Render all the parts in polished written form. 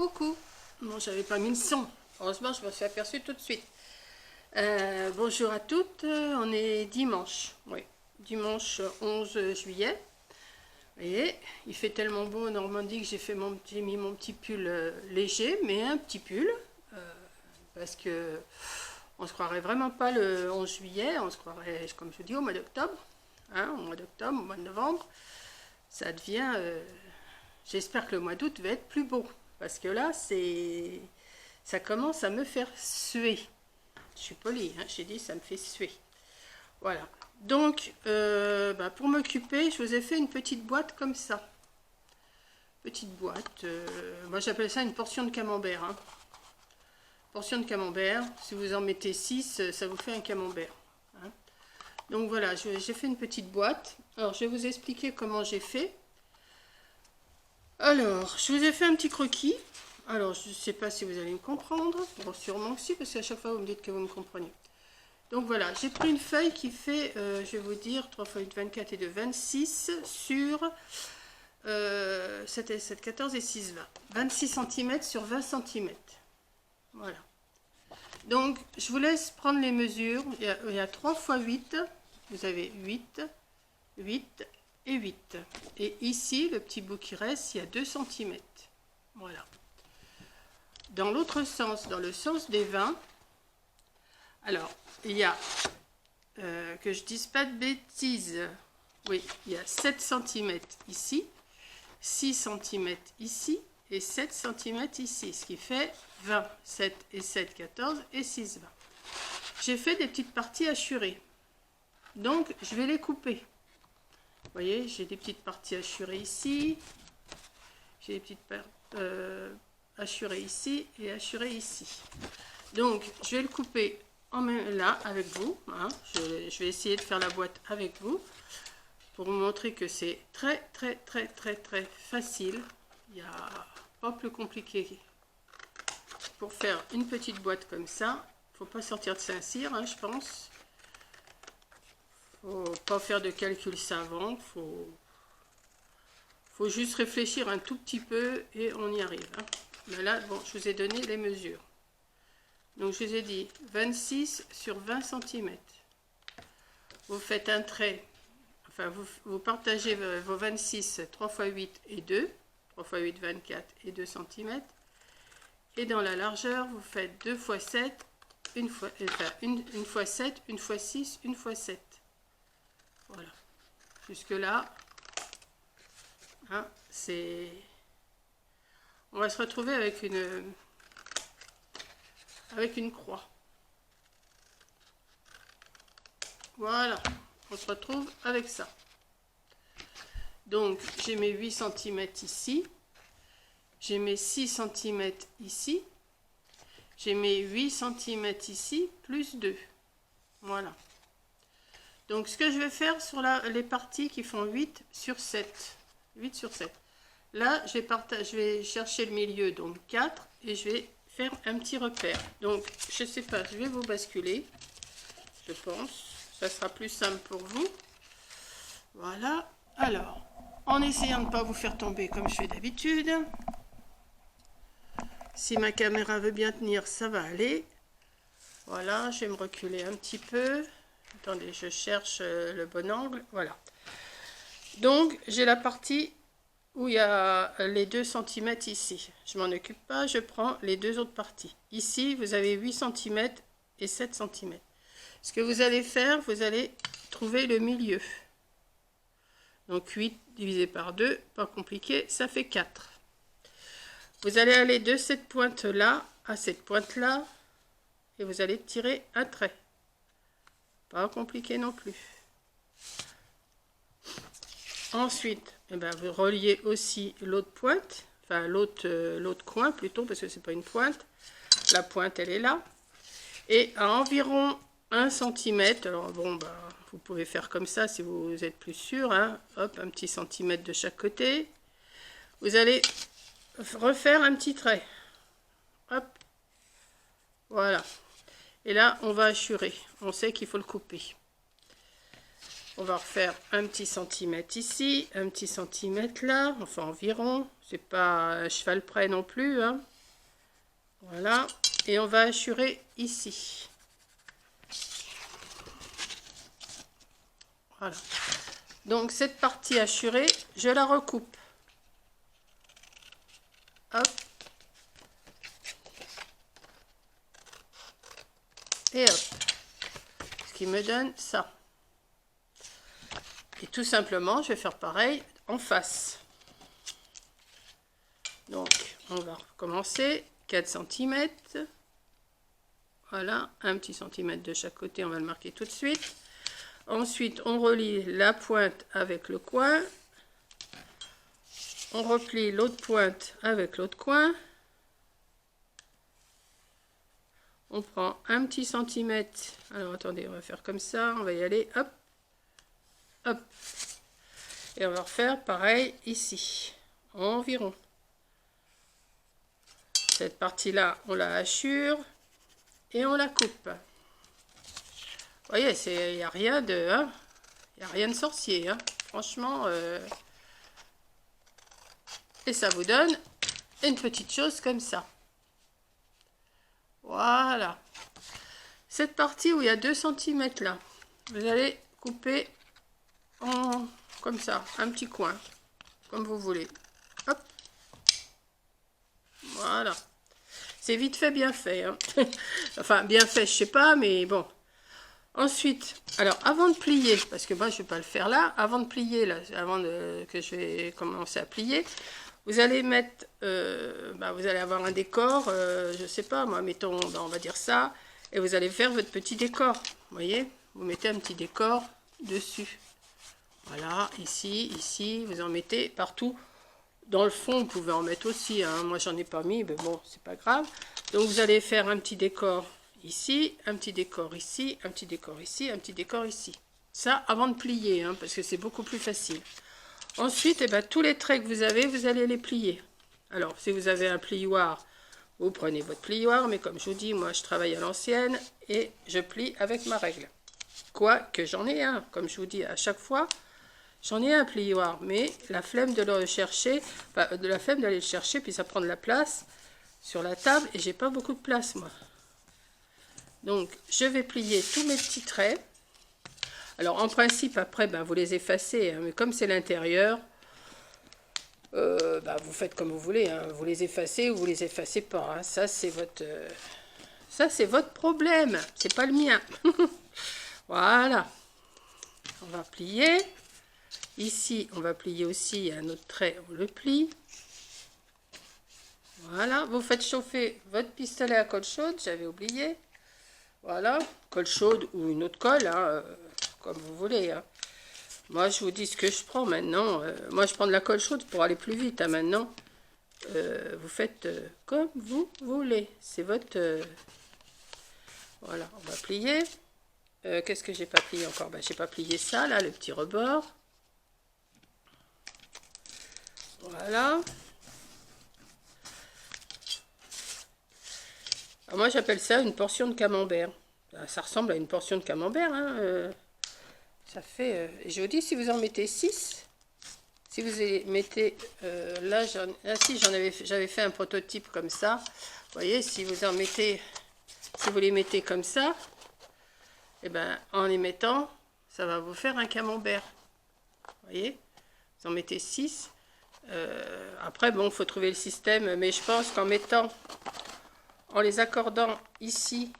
Coucou. Bon, j'avais pas mis le son. Heureusement, je me suis aperçue tout de suite. Bonjour à toutes. On est dimanche. Oui, dimanche 11 juillet. Vous voyez, il fait tellement beau en Normandie que j'ai mis mon petit pull léger, mais un petit pull. Parce que on se croirait vraiment pas le 11 juillet. On se croirait, comme je dis, au mois d'octobre. Hein, au mois d'octobre, au mois de novembre. Ça devient... J'espère que le mois d'août va être plus beau. Parce que là, ça commence à me faire suer. Je suis polie, hein, j'ai dit ça me fait suer. Voilà. Donc, pour m'occuper, je vous ai fait une petite boîte comme ça. Petite boîte. Moi, j'appelle ça une portion de camembert. Hein. Portion de camembert. Si vous en mettez 6, ça vous fait un camembert. Hein. Donc voilà, j'ai fait une petite boîte. Alors, je vais vous expliquer comment j'ai fait. Alors, je vous ai fait un petit croquis. Alors, je ne sais pas si vous allez me comprendre. Bon, sûrement que si, parce qu'à chaque fois, vous me dites que vous me comprenez. Donc voilà, j'ai pris une feuille qui fait, je vais vous dire, 3 feuilles de 24 et de 26 sur 7 et 7, 14 et 6, 20. 26 cm sur 20 cm. Voilà. Donc, je vous laisse prendre les mesures. Il y a 3 x 8. Vous avez 8, 8 et 8. Et ici, le petit bout qui reste, il y a 2 cm. Voilà. Dans l'autre sens, dans le sens des 20, alors, il y a, que je ne dise pas de bêtises, oui, il y a 7 cm ici, 6 cm ici et 7 cm ici, ce qui fait 20, 7 et 7, 14 et 6, 20. J'ai fait des petites parties hachurées, donc je vais les couper. Vous voyez, j'ai des petites parties hachurées ici, j'ai des petites hachurées ici et hachurées ici. Donc, je vais le couper là avec vous. Hein. Je vais essayer de faire la boîte avec vous pour vous montrer que c'est très facile. Il n'y a pas plus compliqué pour faire une petite boîte comme ça. Il ne faut pas sortir de Saint-Cyr, hein, je pense. Il ne faut pas faire de calcul savant. Faut juste réfléchir un tout petit peu et on y arrive. Hein. Mais là, bon, je vous ai donné les mesures. Donc, je vous ai dit 26 sur 20 cm. Vous faites un trait, enfin, vous partagez vos 26, 3 x 8 et 2. 3 x 8, 24 et 2 cm. Et dans la largeur, vous faites 2 x 7, une fois 7, une fois 6, une fois 7. Voilà. Jusque-là, hein, c'est... On va se retrouver avec une croix. Voilà, on se retrouve avec ça. Donc, j'ai mes 8 cm ici. J'ai mes 6 cm ici. J'ai mes 8 cm ici, plus 2. Voilà. Donc, ce que je vais faire sur les parties qui font 8 sur 7. 8 sur 7. Là, je vais chercher le milieu, donc 4, et je vais faire un petit repère. Donc, je ne sais pas, je vais vous basculer, je pense. Ça sera plus simple pour vous. Voilà. Alors, en essayant de ne pas vous faire tomber comme je fais d'habitude. Si ma caméra veut bien tenir, ça va aller. Voilà, je vais me reculer un petit peu. Attendez, je cherche le bon angle. Voilà. Donc, j'ai la partie où il y a les 2 cm ici. Je ne m'en occupe pas, je prends les deux autres parties. Ici, vous avez 8 cm et 7 cm. Ce que vous allez faire, vous allez trouver le milieu. Donc 8 divisé par 2, pas compliqué, ça fait 4. Vous allez aller de cette pointe-là à cette pointe-là et vous allez tirer un trait. Pas compliqué non plus. Ensuite, vous reliez aussi l'autre pointe, enfin l'autre coin plutôt, parce que c'est pas une pointe. La pointe, elle est là. Et à environ 1 cm, alors bon, vous pouvez faire comme ça si vous êtes plus sûr, hein. Hop, un petit centimètre de chaque côté. Vous allez refaire un petit trait. Hop, voilà. Et là, on va hachurer. On sait qu'il faut le couper. On va refaire un petit centimètre ici, un petit centimètre là, enfin environ. C'est pas un cheval près non plus, hein. Voilà. Et on va hachurer ici. Voilà. Donc cette partie hachurée, je la recoupe. Hop. Et hop. Ce qui me donne ça. Et tout simplement, je vais faire pareil en face. Donc, on va recommencer. 4 cm. Voilà, un petit centimètre de chaque côté, on va le marquer tout de suite. Ensuite, on relie la pointe avec le coin. On replie l'autre pointe avec l'autre coin. On prend un petit centimètre. Alors, attendez, on va faire comme ça. On va y aller. Hop. Hop. Et on va refaire pareil ici. Environ. Cette partie-là, on la hachure. Et on la coupe. Vous voyez, il n'y a rien de... Hein, il n'y a rien de sorcier. Hein, franchement... Et ça vous donne une petite chose comme ça. Voilà. Cette partie où il y a 2 cm là, vous allez couper en, comme ça, un petit coin, comme vous voulez. Hop. Voilà. C'est vite fait, bien fait. Hein. Enfin, bien fait, je sais pas, mais bon. Ensuite, alors avant de plier, parce que moi je ne vais pas le faire là, avant de plier, là, que je vais commencer à plier, vous allez mettre, vous allez avoir un décor, je sais pas, moi, mettons, on va dire ça, et vous allez faire votre petit décor. Vous voyez, vous mettez un petit décor dessus. Voilà, ici, ici, vous en mettez partout. Dans le fond, vous pouvez en mettre aussi, hein. Moi j'en ai pas mis, mais bon, c'est pas grave. Donc vous allez faire un petit décor ici, un petit décor ici, un petit décor ici, un petit décor ici. Ça avant de plier, hein, parce que c'est beaucoup plus facile. Ensuite, tous les traits que vous avez, vous allez les plier. Alors, si vous avez un plioir, vous prenez votre plioir, mais comme je vous dis, moi je travaille à l'ancienne et je plie avec ma règle. Quoique j'en ai un, comme je vous dis à chaque fois, j'en ai un plioir, mais la flemme de le chercher, la flemme d'aller le chercher, puis ça prend de la place sur la table et j'ai pas beaucoup de place moi. Donc, je vais plier tous mes petits traits. Alors, en principe, après, vous les effacez, hein, mais comme c'est l'intérieur, vous faites comme vous voulez. Hein, vous les effacez ou vous les effacez pas. Hein, ça, c'est votre problème. C'est pas le mien. Voilà. On va plier. Ici, on va plier aussi un autre trait. On le plie. Voilà. Vous faites chauffer votre pistolet à colle chaude. J'avais oublié. Voilà. Colle chaude ou une autre colle. Hein, comme vous voulez. Hein. Moi, je vous dis ce que je prends maintenant. Moi, je prends de la colle chaude pour aller plus vite. Hein, maintenant, vous faites comme vous voulez. C'est votre... Voilà, on va plier. Qu'est-ce que j'ai pas plié encore? J'ai pas plié ça, là, le petit rebord. Voilà. Alors, moi, j'appelle ça une portion de camembert. Ça ressemble à une portion de camembert, hein. Ça fait, je vous dis, si vous en mettez 6, si vous mettez, j'avais fait un prototype comme ça. Vous voyez, si vous en mettez, si vous les mettez comme ça, en les mettant, ça va vous faire un camembert. Vous voyez, vous en mettez 6. Après, bon, il faut trouver le système, mais je pense qu'en mettant, en les accordant ici,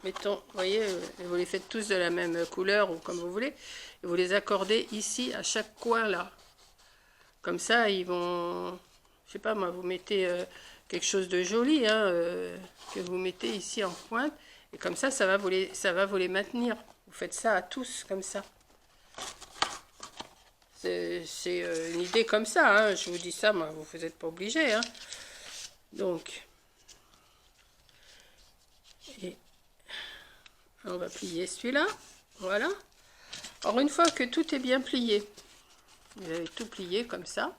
mettons, vous voyez, vous les faites tous de la même couleur ou comme vous voulez, et vous les accordez ici à chaque coin là. Comme ça, ils vont, je sais pas moi, vous mettez quelque chose de joli, hein, que vous mettez ici en pointe, et comme ça, ça va vous les maintenir. Vous faites ça à tous comme ça. C'est une idée comme ça, hein. Je vous dis ça, moi, vous n'êtes pas obligé, hein. Donc, et on va plier celui-là, voilà. Alors une fois que tout est bien plié, vous avez tout plié comme ça,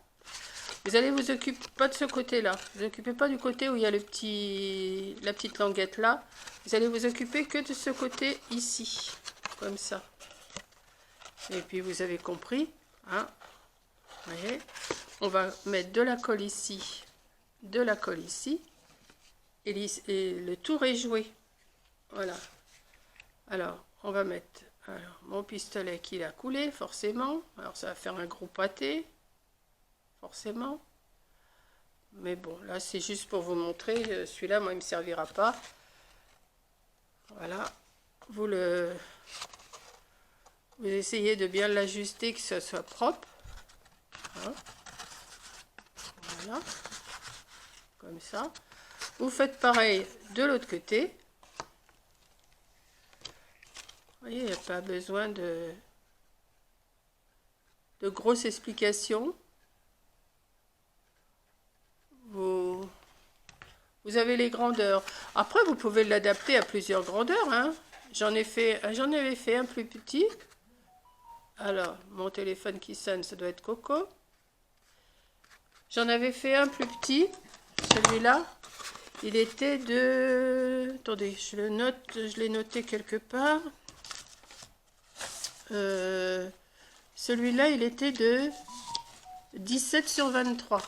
vous allez vous occuper pas de ce côté-là, vous occupez pas du côté où il y a la petite languette là, vous allez vous occuper que de ce côté ici, comme ça. Et puis vous avez compris, hein. Vous voyez, on va mettre de la colle ici, de la colle ici, et le tour est joué. Voilà. Alors, on va mettre mon pistolet qui a coulé, forcément. Alors, ça va faire un gros pâté, forcément. Mais bon, là, c'est juste pour vous montrer. Celui-là, moi, il ne me servira pas. Voilà. Vous essayez de bien l'ajuster, que ce soit propre. Hein. Voilà. Comme ça. Vous faites pareil de l'autre côté. Vous voyez, il n'y a pas besoin de grosses explications. Vous avez les grandeurs. Après, vous pouvez l'adapter à plusieurs grandeurs. Hein. J'en avais fait un plus petit. Alors, mon téléphone qui sonne, ça doit être Coco. J'en avais fait un plus petit. Celui-là, il était de... Attendez, je le note, je l'ai noté quelque part. Celui-là, il était de 17 sur 23.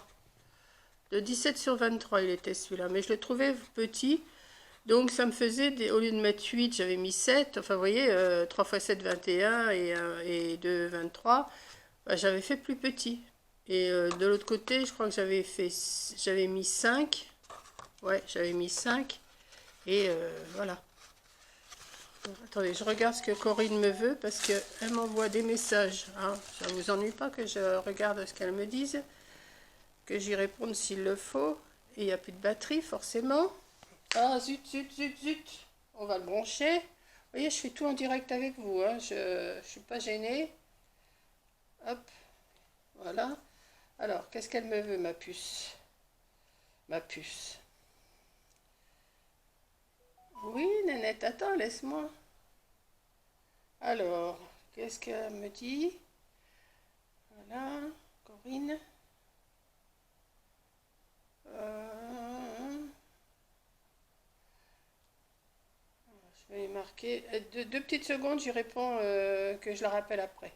De 17 sur 23, il était celui-là. Mais je le trouvais petit. Donc, ça me faisait, au lieu de mettre 8, j'avais mis 7. Enfin, vous voyez, 3 x 7, 21 et 2, 23. Bah, j'avais fait plus petit. Et de l'autre côté, je crois que j'avais mis 5. Ouais, j'avais mis 5. Et voilà. Attendez, je regarde ce que Corinne me veut parce qu'elle m'envoie des messages. Hein. Ça ne vous ennuie pas que je regarde ce qu'elle me dise, que j'y réponde s'il le faut. Et il n'y a plus de batterie, forcément. Ah, zut, zut, zut, zut. On va le brancher. Vous voyez, je fais tout en direct avec vous. Hein. Je ne suis pas gênée. Hop, voilà. Alors, qu'est-ce qu'elle me veut, ma puce? Ma puce. Oui, Nénette, attends, laisse-moi. Alors, qu'est-ce qu'elle me dit? Voilà, Corinne. Je vais marquer. Deux petites secondes, j'y réponds que je la rappelle après.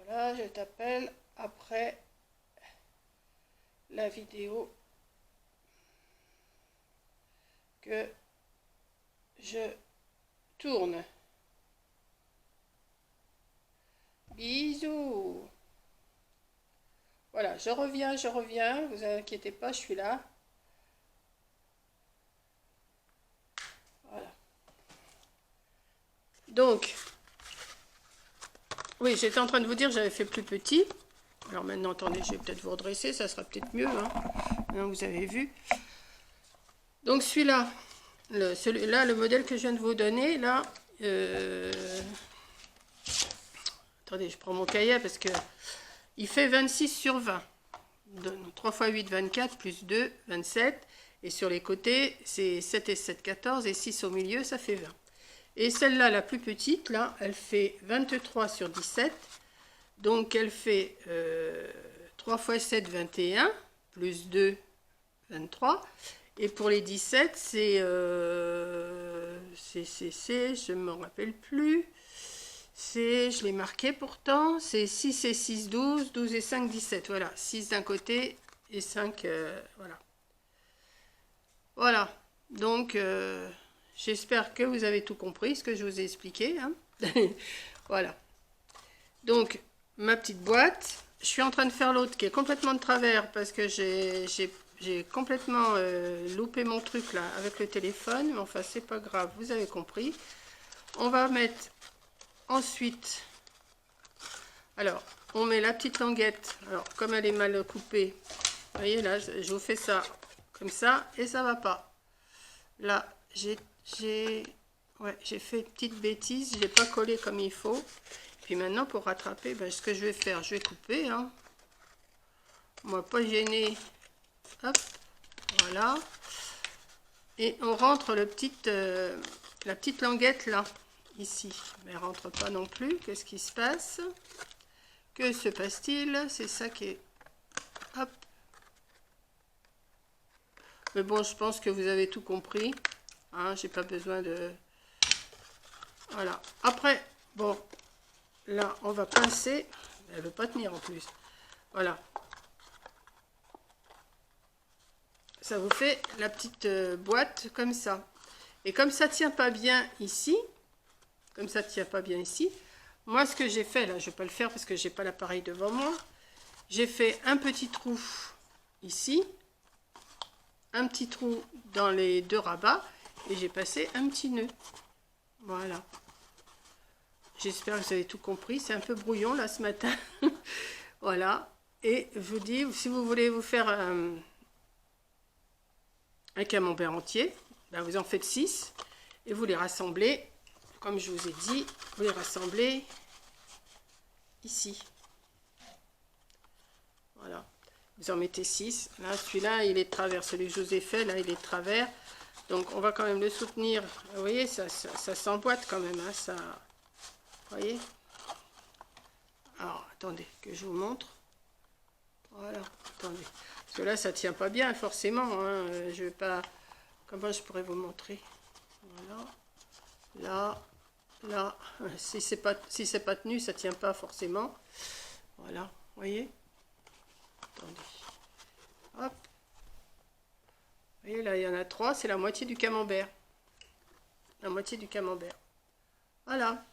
Voilà, je t'appelle après la vidéo que je tourne. Bisous. Voilà, je reviens, vous inquiétez pas, je suis là. Voilà. Donc, oui, j'étais en train de vous dire, j'avais fait plus petit. Alors maintenant, attendez, je vais peut-être vous redresser, ça sera peut-être mieux. Hein. Maintenant, vous avez vu. Donc celui-là, le modèle que je viens de vous donner, là, attendez, je prends mon cahier parce que il fait 26 sur 20. 3 x 8, 24, plus 2, 27. Et sur les côtés, c'est 7 et 7, 14. Et 6 au milieu, ça fait 20. Et celle-là, la plus petite, là, elle fait 23 sur 17. Donc, elle fait 3 x 7, 21, plus 2, 23. Et pour les 17, je ne me rappelle plus. Je l'ai marqué pourtant, c'est 6 et 6, 12, 12 et 5, 17. Voilà, 6 d'un côté et 5, voilà. Voilà, donc j'espère que vous avez tout compris, ce que je vous ai expliqué. Hein. Voilà. Donc, ma petite boîte. Je suis en train de faire l'autre qui est complètement de travers parce que j'ai complètement loupé mon truc là avec le téléphone. Mais enfin, c'est pas grave, vous avez compris. On va mettre ensuite... Alors, on met la petite languette. Alors, comme elle est mal coupée, vous voyez là, je vous fais ça comme ça et ça va pas. Là, j'ai fait une petite bêtise, je l'ai pas collé comme il faut. Puis maintenant, pour rattraper, ben, ce que je vais faire, je vais couper. Hein. Moi, pas gêner. Hop, voilà. Et on rentre la petite languette là, ici. Mais elle rentre pas non plus. Qu'est-ce qui se passe? Que se passe-t-il? C'est ça qui est... Hop. Mais bon, je pense que vous avez tout compris. Hein, j'ai pas besoin de... Voilà. Après, bon, là, on va pincer. Elle veut pas tenir en plus. Voilà. Ça vous fait la petite boîte comme ça. Et comme ça tient pas bien ici, moi ce que j'ai fait, là je vais pas le faire parce que j'ai pas l'appareil devant moi, j'ai fait un petit trou ici, un petit trou dans les deux rabats et j'ai passé un petit nœud. Voilà. J'espère que vous avez tout compris, c'est un peu brouillon là ce matin. Voilà. Et je vous dis, si vous voulez vous faire un camembert entier, ben vous en faites 6 et vous les rassemblez, comme je vous ai dit, vous les rassemblez ici. Voilà, vous en mettez 6. Là, celui-là, il est de travers. Celui que je vous ai fait, là, il est de travers. Donc, on va quand même le soutenir. Vous voyez, ça s'emboîte quand même. Hein, ça... Vous voyez? Alors, attendez, que je vous montre. Voilà, attendez. Parce que là, ça tient pas bien, forcément. Hein. Je vais pas... Comment je pourrais vous montrer? Voilà. Là, là. Si c'est pas tenu, ça tient pas forcément. Voilà, vous voyez? Attendez. Hop. Vous voyez, là, il y en a 3. C'est la moitié du camembert. La moitié du camembert. Voilà.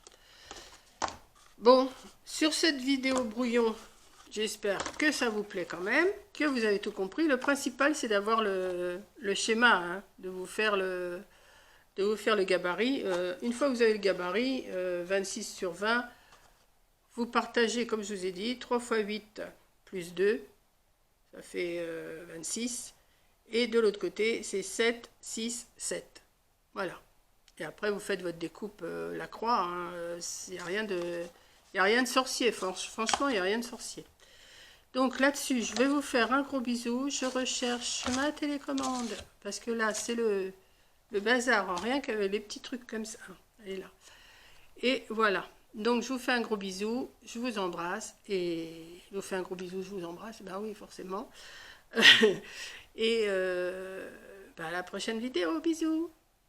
Bon, sur cette vidéo brouillon, j'espère que ça vous plaît quand même, que vous avez tout compris. Le principal, c'est d'avoir le schéma, hein, de vous faire le gabarit. Une fois que vous avez le gabarit, 26 sur 20, vous partagez, comme je vous ai dit, 3 x 8 plus 2, ça fait 26. Et de l'autre côté, c'est 7, 6, 7. Voilà. Et après, vous faites votre découpe la croix. Il n'y a rien de sorcier. Franchement, il n'y a rien de sorcier. Donc là-dessus, je vais vous faire un gros bisou. Je recherche ma télécommande. Parce que là, c'est le bazar. Hein, rien qu'avec les petits trucs comme ça. Elle est là. Et voilà. Donc, je vous fais un gros bisou. Je vous embrasse. Et je vous fais un gros bisou, je vous embrasse. Ben oui, forcément. Et à la prochaine vidéo. Bisous.